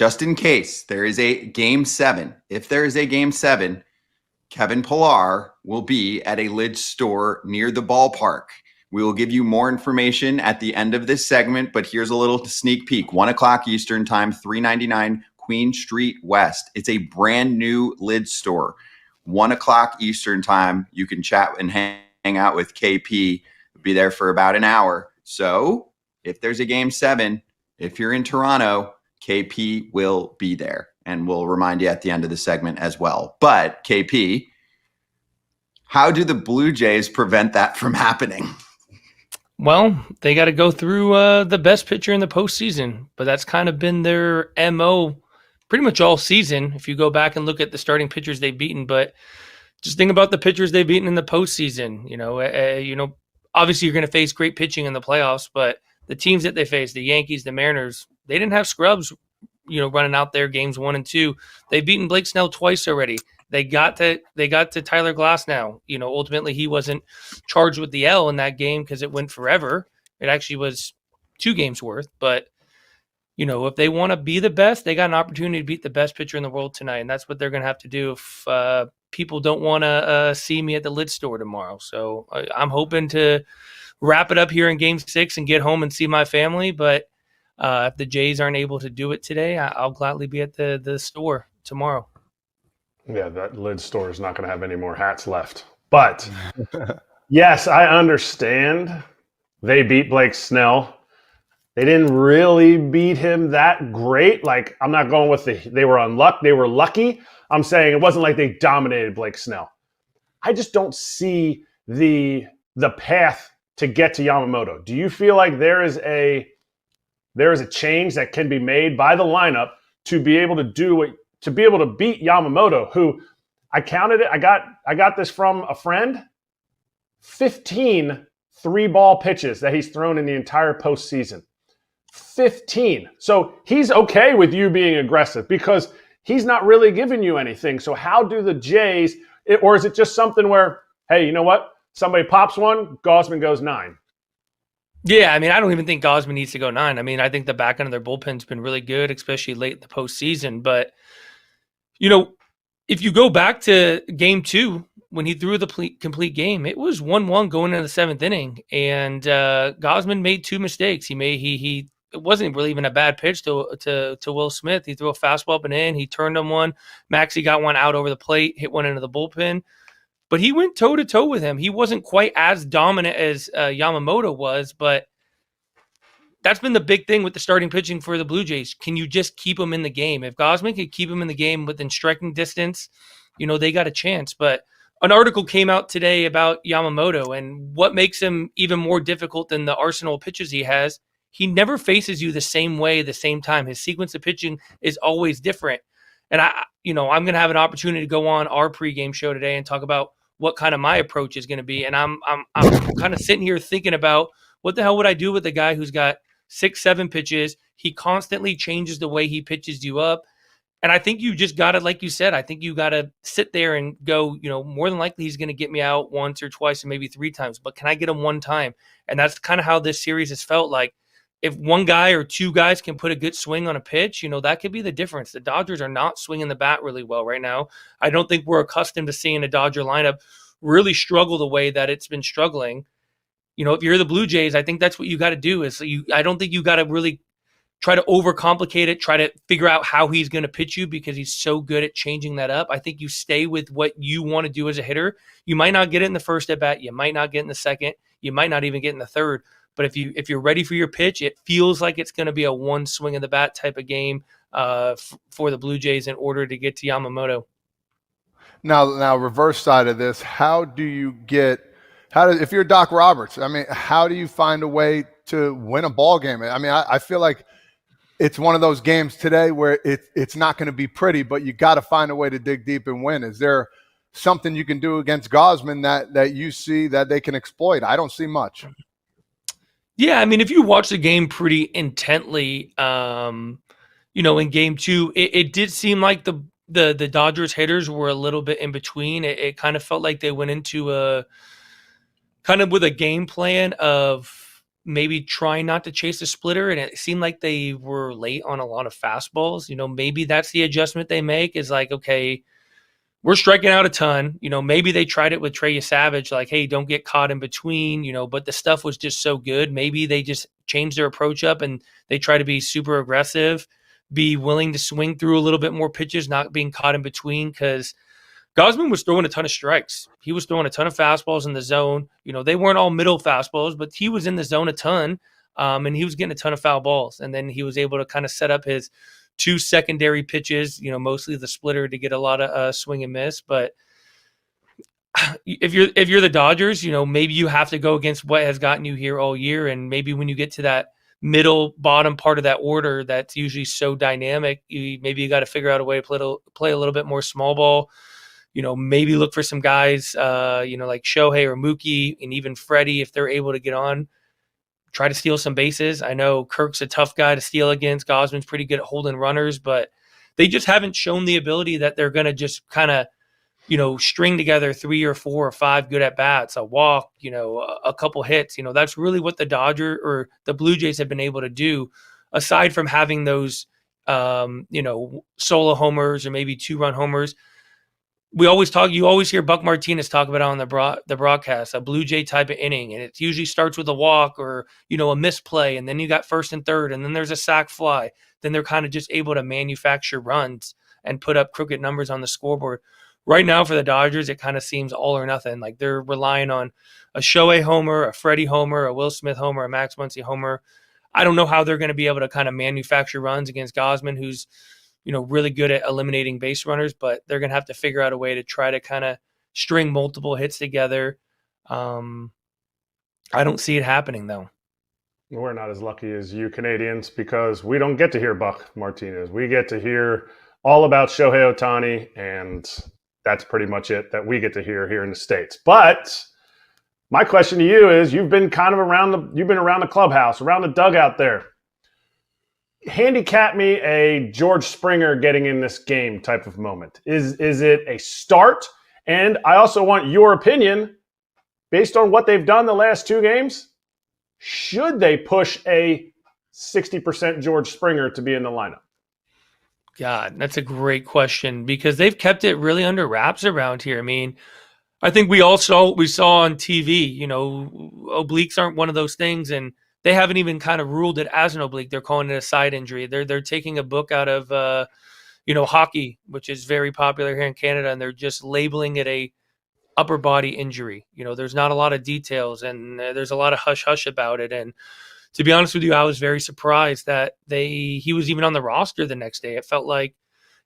just in case there is a game 7, if there is a game 7, Kevin Pillar will be at a Lids store near the ballpark. We will give you more information at the end of this segment, but here's a little sneak peek. 1 o'clock Eastern time, 399 Queen Street West. It's a brand new Lids store. 1 o'clock Eastern time. You can chat and hang out with KP. We'll be there for about an hour. So if there's a game 7, if you're in Toronto, KP will be there. And we'll remind you at the end of the segment as well. But KP, how do the Blue Jays prevent that from happening? Well, they got to go through the best pitcher in the postseason, but that's kind of been their MO pretty much all season. If you go back and look at the starting pitchers they've beaten, but just think about the pitchers they've beaten in the postseason. Obviously you're going to face great pitching in the playoffs, but the teams that they face, the Yankees, the Mariners, they didn't have scrubs, running out there games 1 and 2. They've beaten Blake Snell twice already. They got to Tyler Glass now. Ultimately he wasn't charged with the L in that game because it went forever. It actually was 2 games worth. But, if they want to be the best, they got an opportunity to beat the best pitcher in the world tonight. And that's what they're going to have to do if people don't want to see me at the Lids store tomorrow. So I'm hoping to wrap it up here in game 6 and get home and see my family. But if the Jays aren't able to do it today, I'll gladly be at the store tomorrow. Yeah, that Lids store is not going to have any more hats left. But yes, I understand they beat Blake Snell. They didn't really beat him that great. Like, I'm not going with they were unlucky. They were lucky. I'm saying it wasn't like they dominated Blake Snell. I just don't see the path to get to Yamamoto. Do you feel like there is a change that can be made by the lineup to be able to to be able to beat Yamamoto, who I counted it. I got this from a friend. 15 3-ball pitches that he's thrown in the entire postseason. 15. So he's okay with you being aggressive because he's not really giving you anything. So how do the Jays, or is it just something where, hey, you know what? Somebody pops one, Gausman goes 9. Yeah, I don't even think Gausman needs to go 9. I think the back end of their bullpen's been really good, especially late in the postseason. But, if you go back to game 2, when he threw the complete game, it was 1-1 going into the 7th inning. And Gausman made 2 mistakes. It wasn't really even a bad pitch to Will Smith. He threw a fastball up and in. He turned him one. Maxey got one out over the plate, hit one into the bullpen. But he went toe-to-toe with him. He wasn't quite as dominant as Yamamoto was, but that's been the big thing with the starting pitching for the Blue Jays. Can you just keep him in the game? If Gausman could keep him in the game within striking distance, they got a chance. But an article came out today about Yamamoto and what makes him even more difficult than the arsenal of pitches he has. He never faces you the same way, the same time. His sequence of pitching is always different. And I'm going to have an opportunity to go on our pregame show today and talk about what kind of my approach is going to be. And I'm kind of sitting here thinking about what the hell would I do with a guy who's got 6-7 pitches. He constantly changes the way he pitches you up. And I think you just got to, like you said, I think you got to sit there and go, more than likely he's going to get me out once or twice and maybe 3 times, but can I get him 1 time? And that's kind of how this series has felt like. If 1 guy or 2 guys can put a good swing on a pitch, that could be the difference. The Dodgers are not swinging the bat really well right now. I don't think we're accustomed to seeing a Dodger lineup really struggle the way that it's been struggling. If you're the Blue Jays, I think that's what you got to do. I don't think you got to really try to overcomplicate it, try to figure out how he's going to pitch you because he's so good at changing that up. I think you stay with what you want to do as a hitter. You might not get it in the first at bat. You might not get it in the second. You might not even get in the third. But if you're ready for your pitch, it feels like it's going to be a 1 swing of the bat type of game for the Blue Jays in order to get to Yamamoto. Now reverse side of this, if you're Doc Roberts, how do you find a way to win a ball game? I feel like it's one of those games today where it's not going to be pretty, but you got to find a way to dig deep and win. Is there something you can do against Gausman that you see that they can exploit? I don't see much. Yeah, if you watch the game pretty intently, in game 2, it did seem like the Dodgers hitters were a little bit in between. It kind of felt like they went into with a game plan of maybe trying not to chase a splitter, and it seemed like they were late on a lot of fastballs. Maybe that's the adjustment they make is like, okay, we're striking out a ton. Maybe they tried it with Trey Savage, like, hey, don't get caught in between, but the stuff was just so good. Maybe they just changed their approach up and they try to be super aggressive, be willing to swing through a little bit more pitches, not being caught in between, because Gausman was throwing a ton of strikes. He was throwing a ton of fastballs in the zone. They weren't all middle fastballs, but he was in the zone a ton, and he was getting a ton of foul balls. And then he was able to kind of set up his 2 secondary pitches, mostly the splitter to get a lot of swing and miss. But if you're the Dodgers, maybe you have to go against what has gotten you here all year. And maybe when you get to that middle bottom part of that order, that's usually so dynamic, maybe you got to figure out a way to play a little bit more small ball. Maybe look for some guys, like Shohei or Mookie and even Freddie, if they're able to get on, try to steal some bases. I know Kirk's a tough guy to steal against. Gausman's pretty good at holding runners, but they just haven't shown the ability that they're going to just kind of, string together 3 or 4 or 5 good at bats, a walk, a couple hits. That's really what the Dodger or the Blue Jays have been able to do, aside from having those, solo homers or maybe 2-run homers. You always hear Buck Martinez talk about it on the broadcast, a Blue Jay type of inning. And it usually starts with a walk or, a misplay. And then you got first and third, and then there's a sac fly. Then they're kind of just able to manufacture runs and put up crooked numbers on the scoreboard. Right now for the Dodgers, it kind of seems all or nothing. Like they're relying on a Shohei homer, a Freddie homer, a Will Smith homer, a Max Muncy homer. I don't know how they're going to be able to kind of manufacture runs against Gausman, who's really good at eliminating base runners, but they're going to have to figure out a way to try to kind of string multiple hits together. I don't see it happening, though. We're not as lucky as you Canadians because we don't get to hear Buck Martinez. We get to hear all about Shohei Ohtani, and that's pretty much it that we get to hear here in the States. But my question to you is, you've been around the clubhouse, around the dugout there. Handicap me a George Springer getting in this game type of moment. Is it a start? And I also want your opinion based on what they've done the last 2 games. Should they push a 60% George Springer to be in the lineup? God, that's a great question because they've kept it really under wraps around here. I mean, I think we saw on TV, obliques aren't one of those things, and they haven't even kind of ruled it as an oblique. They're calling it a side injury. They're taking a book out of, hockey, which is very popular here in Canada, and they're just labeling it a upper body injury. There's not a lot of details, and there's a lot of hush-hush about it. And to be honest with you, I was very surprised that he was even on the roster the next day. It felt like,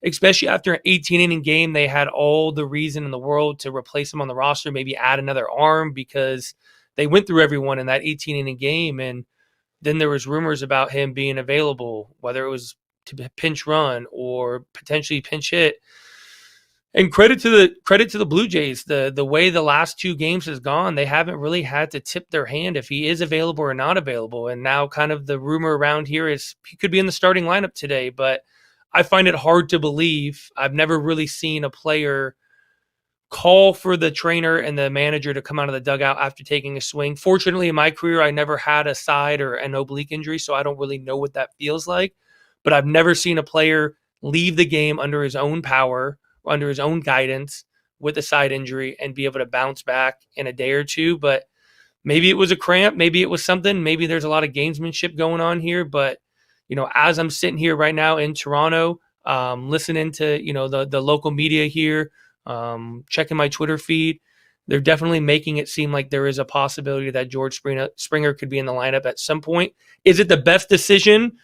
especially after an 18-inning game, they had all the reason in the world to replace him on the roster, maybe add another arm because they went through everyone in that 18-inning game, and then there was rumors about him being available, whether it was to pinch run or potentially pinch hit. And credit to the Blue Jays, the way the last 2 games has gone, they haven't really had to tip their hand if he is available or not available. And now kind of the rumor around here is he could be in the starting lineup today, but I find it hard to believe. I've never really seen a player call for the trainer and the manager to come out of the dugout after taking a swing. Fortunately, in my career, I never had a side or an oblique injury, so I don't really know what that feels like. But I've never seen a player leave the game under his own power, under his own guidance with a side injury and be able to bounce back in a day or two. But maybe it was a cramp. Maybe it was something. Maybe there's a lot of gamesmanship going on here. But, as I'm sitting here right now in Toronto, listening to, the local media here, checking my Twitter feed, they're definitely making it seem like there is a possibility that George Springer could be in the lineup at some point. Is it the best decision?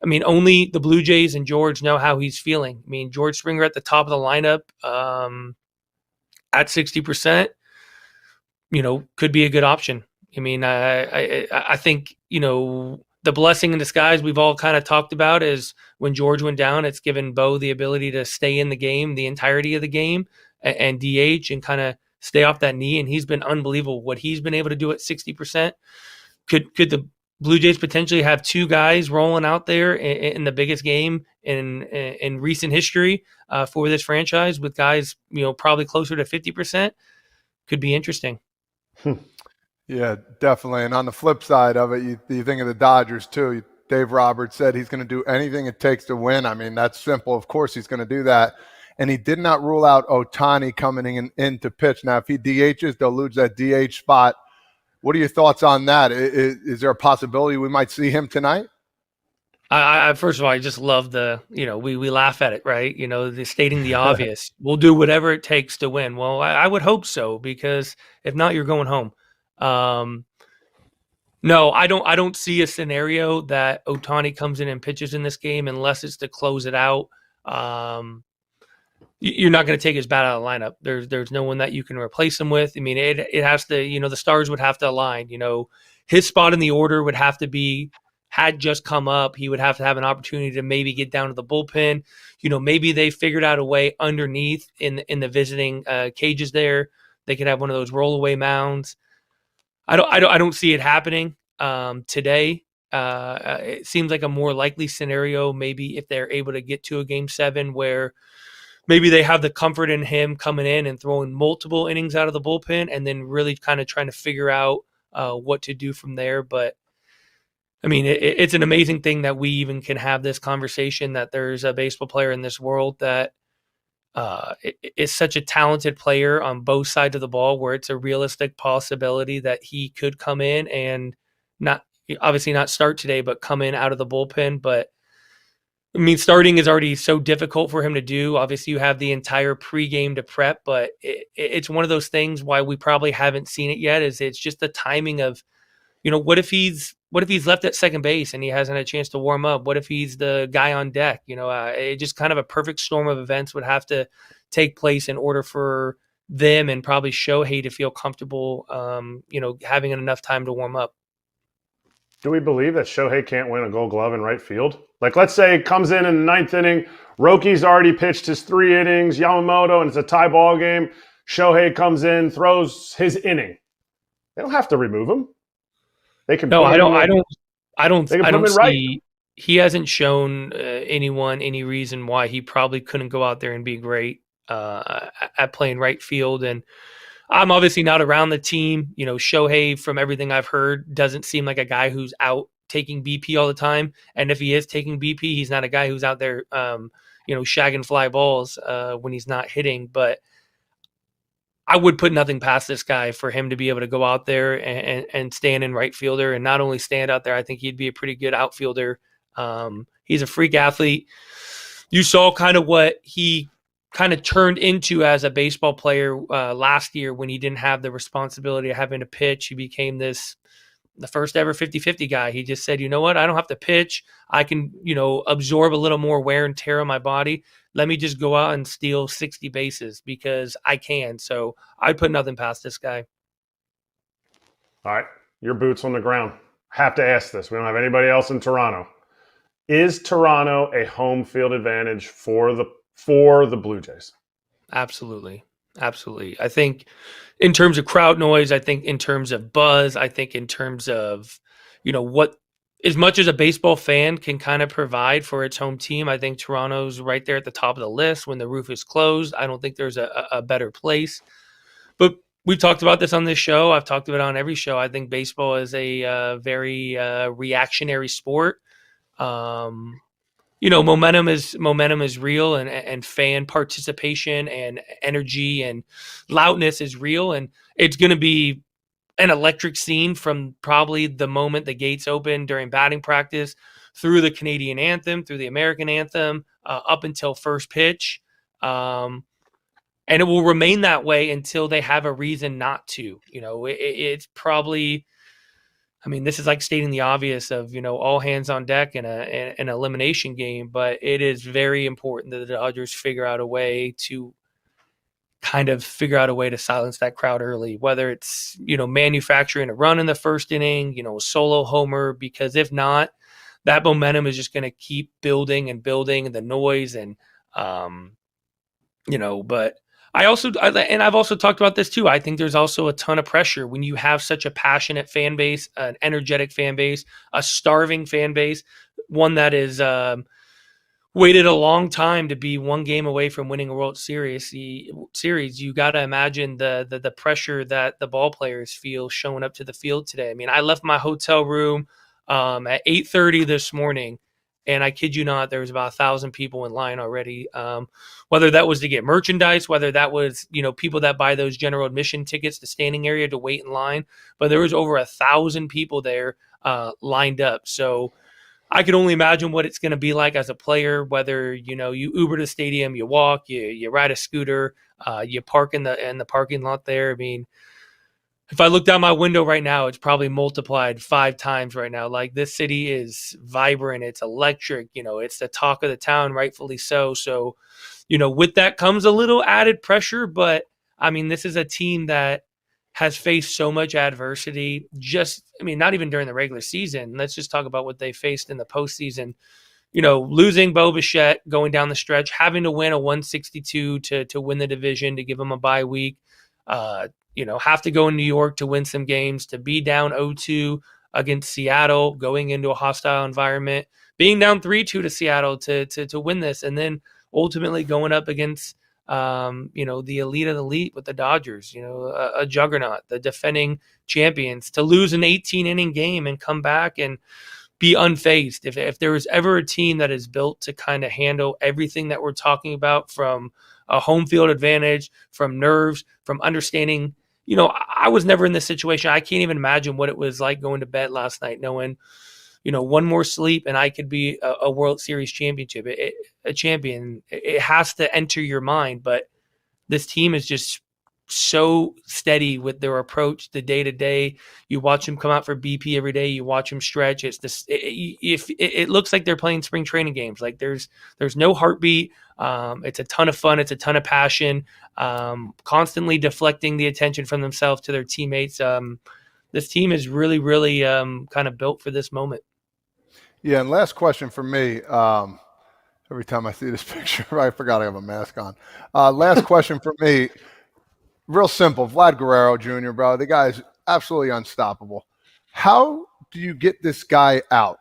I mean, only the Blue Jays and George know how he's feeling. I mean, George Springer at the top of the lineup at 60%, could be a good option. I mean, I think, the blessing in disguise we've all kind of talked about is when George went down, it's given Bo the ability to stay in the game, the entirety of the game, and DH and kind of stay off that knee. And he's been unbelievable what he's been able to do at 60%. Could the Blue Jays potentially have 2 guys rolling out there in the biggest game in recent history for this franchise with guys, probably closer to 50%? Could be interesting. Yeah, definitely. And on the flip side of it, you think of the Dodgers too. Dave Roberts said he's going to do anything it takes to win. I mean, that's simple. Of course, he's going to do that. And he did not rule out Ohtani coming in to pitch. Now, if he DHs, they'll lose that DH spot. What are your thoughts on that? Is there a possibility we might see him tonight? I first of all, I just love we laugh at it, right? The stating the obvious. We'll do whatever it takes to win. Well, I would hope so, because if not, you're going home. No, I don't see a scenario that Ohtani comes in and pitches in this game unless it's to close it out. You're not going to take his bat out of the lineup. There's no one that you can replace him with. I mean, it has to, the stars would have to align. His spot in the order would have to be, had just come up. He would have to have an opportunity to maybe get down to the bullpen. Maybe they figured out a way underneath in the visiting cages there. They could have one of those rollaway mounds. I don't see it happening today. It seems like a more likely scenario, maybe if they're able to get to a game 7 where maybe they have the comfort in him coming in and throwing multiple innings out of the bullpen and then really kind of trying to figure out what to do from there. But I mean, it's an amazing thing that we even can have this conversation, that there's a baseball player in this world that is such a talented player on both sides of the ball, where it's a realistic possibility that he could come in and obviously not start today, but come in out of the bullpen. But I mean, starting is already so difficult for him to do. Obviously, you have the entire pregame to prep, but it's one of those things why we probably haven't seen it yet. It's just the timing of, what if he's left at second base and he hasn't had a chance to warm up? What if he's the guy on deck? It just kind of a perfect storm of events would have to take place in order for them and probably Shohei to feel comfortable, having enough time to warm up. Do we believe that Shohei can't win a Gold Glove in right field? Like, let's say it comes in the 9th inning. Roki's already pitched his 3 innings. Yamamoto, and it's a tie ball game. Shohei comes in, throws his inning. They don't have to remove him. They can. No, I don't see. Right. He hasn't shown anyone any reason why he probably couldn't go out there and be great at playing right field. And I'm obviously not around the team. Shohei, from everything I've heard, doesn't seem like a guy who's out taking BP all the time. And if he is taking BP, he's not a guy who's out there, shagging fly balls when he's not hitting. But I would put nothing past this guy for him to be able to go out there and stand in right fielder, and not only stand out there, I think he'd be a pretty good outfielder. He's a freak athlete. You saw kind of what he kind of turned into as a baseball player last year when he didn't have the responsibility of having to pitch. He became the first ever 50-50 guy. He just said, you know what? I don't have to pitch. I can, absorb a little more wear and tear on my body. Let me just go out and steal 60 bases because I can. So I'd put nothing past this guy. All right. Your boots on the ground. Have to ask this. We don't have anybody else in Toronto. Is Toronto a home field advantage for the Blue Jays? Absolutely. Absolutely. I think in terms of crowd noise, I think in terms of buzz, I think in terms of, what, as much as a baseball fan can kind of provide for its home team, I think Toronto's right there at the top of the list when the roof is closed. I don't think there's a better place. But we've talked about this on this show. I've talked about it on every show. I think baseball is a very reactionary sport. Momentum is real, and fan participation and energy and loudness is real. And it's going to be an electric scene from probably the moment the gates open during batting practice through the Canadian anthem, through the American anthem, up until first pitch. And it will remain that way until they have a reason not to. It's probably, this is like stating the obvious of, all hands on deck in an elimination game, but it is very important that the Dodgers figure out a way to silence that crowd early, whether it's, manufacturing a run in the first inning, a solo homer, because if not, that momentum is just going to keep building and the noise. And, but I've also talked about this too. I think there's also a ton of pressure when you have such a passionate fan base, an energetic fan base, a starving fan base, one that is waited a long time to be one game away from winning a World Series. You got to imagine the pressure that the ball players feel showing up to the field today. I mean, I left my hotel room at 8:30 this morning, and I kid you not, there was about 1,000 people in line already. Whether that was to get merchandise, whether that was people that buy those general admission tickets, the standing area to wait in line, but there was over 1,000 people there lined up. So I can only imagine what it's going to be like as a player, whether, you Uber to the stadium, you walk, you ride a scooter, you park in the parking lot there. I mean, if I look down my window right now, it's probably multiplied 5 times right now. Like, this city is vibrant. It's electric. It's the talk of the town, rightfully so. So, with that comes a little added pressure, but I mean, this is a team that has faced so much adversity. Not even during the regular season. Let's just talk about what they faced in the postseason. Losing Bo Bichette going down the stretch, having to win a 162 to win the division, to give them a bye week. Have to go in New York to win some games, to be down 0-2 against Seattle, going into a hostile environment, being down 3-2 to Seattle to win this, and then ultimately going up against the elite of the elite with the Dodgers, a juggernaut, the defending champions, to lose an 18-inning game and come back and be unfazed. If there was ever a team that is built to kind of handle everything that we're talking about, from a home field advantage, from nerves, from understanding, I was never in this situation. I can't even imagine what it was like going to bed last night, knowing, one more sleep and I could be a World Series championship, a champion. It has to enter your mind, but this team is just so steady with their approach, the day to day. You watch them come out for BP every day. You watch them stretch. It's this. It looks like they're playing spring training games. Like, there's no heartbeat. It's a ton of fun. It's a ton of passion. Constantly deflecting the attention from themselves to their teammates. This team is really, really kind of built for this moment. Yeah, and last question for me. Every time I see this picture, I forgot I have a mask on. Last question for me. Real simple. Vlad Guerrero Jr., bro. The guy is absolutely unstoppable. How do you get this guy out?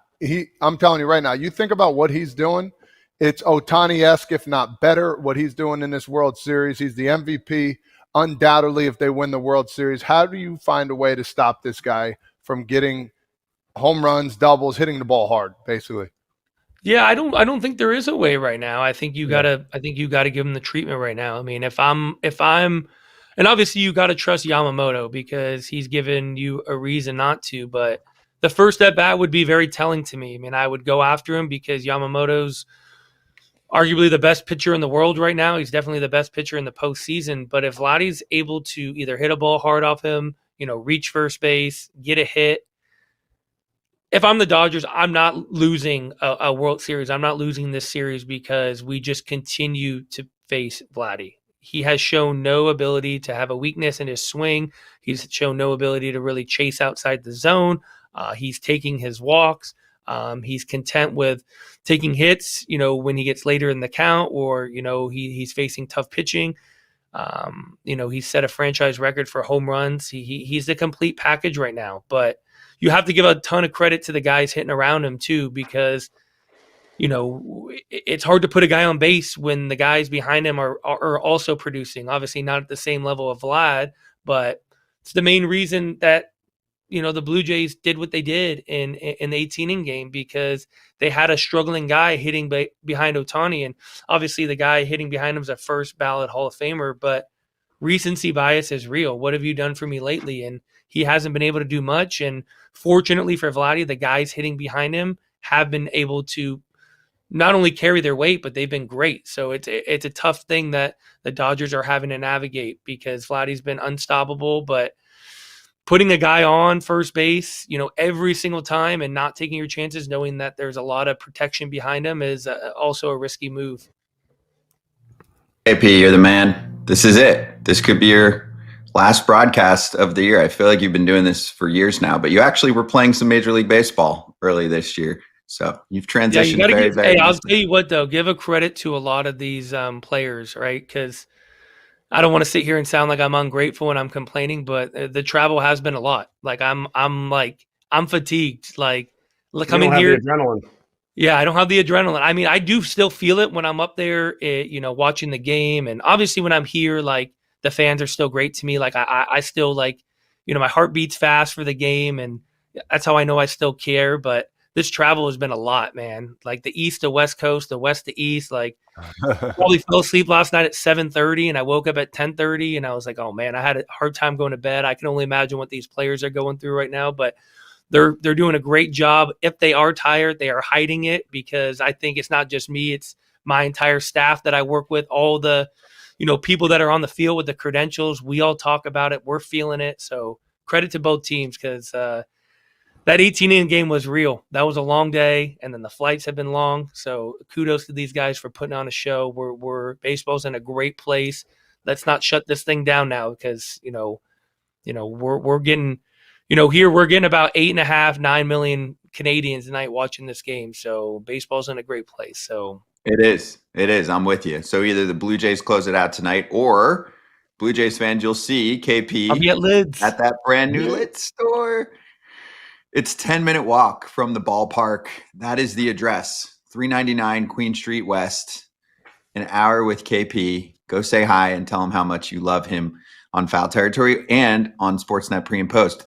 I'm telling you right now, you think about what he's doing, it's Ohtani-esque, if not better, what he's doing in this World Series. He's the MVP, undoubtedly, if they win the World Series. How do you find a way to stop this guy from getting home runs, doubles, hitting the ball hard, basically? Yeah, I don't think there is a way right now. I think you gotta give him the treatment right now. I mean, if I'm and obviously you gotta trust Yamamoto because he's given you a reason not to, but the first at bat would be very telling to me. I mean, I would go after him because Yamamoto's arguably the best pitcher in the world right now. He's definitely the best pitcher in the postseason. But if Vladdy's able to either hit a ball hard off him, reach first base, get a hit. If I'm the Dodgers, I'm not losing a World Series. I'm not losing this series because we just continue to face Vladdy. He has shown no ability to have a weakness in his swing. He's shown no ability to really chase outside the zone. He's taking his walks. He's content with taking hits, when he gets later in the count, or, he's facing tough pitching. He's set a franchise record for home runs. He's the complete package right now, but you have to give a ton of credit to the guys hitting around him too, because, it's hard to put a guy on base when the guys behind him are also producing. Obviously not at the same level of Vlad, but it's the main reason that, the Blue Jays did what they did in the 18-inning game, because they had a struggling guy hitting behind Ohtani. And obviously the guy hitting behind him is a first ballot Hall of Famer, but recency bias is real. What have you done for me lately? And he hasn't been able to do much. And fortunately for Vladdy, the guys hitting behind him have been able to not only carry their weight, but they've been great. So it's a tough thing that the Dodgers are having to navigate, because Vladdy's been unstoppable, but putting a guy on first base, every single time and not taking your chances, knowing that there's a lot of protection behind him, is also a risky move. AP, you're the man. This is it. This could be your last broadcast of the year. I feel like you've been doing this for years now, but you actually were playing some Major League Baseball early this year. So you've transitioned very, very I'll tell you what, though, give a credit to a lot of these players, right? Because I don't want to sit here and sound like I'm ungrateful and I'm complaining, but the travel has been a lot. Like I'm fatigued. Like, look, I'm in here. The adrenaline. Yeah, I don't have the adrenaline. I mean, I do still feel it when I'm up there, watching the game. And obviously when I'm here, like the fans are still great to me. Like I still like, my heart beats fast for the game. And that's how I know I still care. But this travel has been a lot, man. Like the East to West Coast, the West to East, like probably fell asleep last night at 7:30 and I woke up at 10:30 and I was like, oh man, I had a hard time going to bed. I can only imagine what these players are going through right now. But they're doing a great job. If they are tired, they are hiding it, because I think it's not just me, it's my entire staff that I work with, all the, people that are on the field with the credentials. We all talk about it. We're feeling it. So credit to both teams, because that 18-inning game was real. That was a long day, and then the flights have been long. So kudos to these guys for putting on a show. We're baseball's in a great place. Let's not shut this thing down now, because we're getting. Here we're getting about 8.5, 9 million Canadians tonight watching this game. So baseball's in a great place. So It is. I'm with you. So either the Blue Jays close it out tonight, or Blue Jays fans, you'll see KP I'll be at Lids. at that brand new Lit store. It's 10-minute walk from the ballpark. That is the address. 399 Queen Street West. An hour with KP. Go say hi and tell him how much you love him on Foul Territory and on Sportsnet Pre and Post.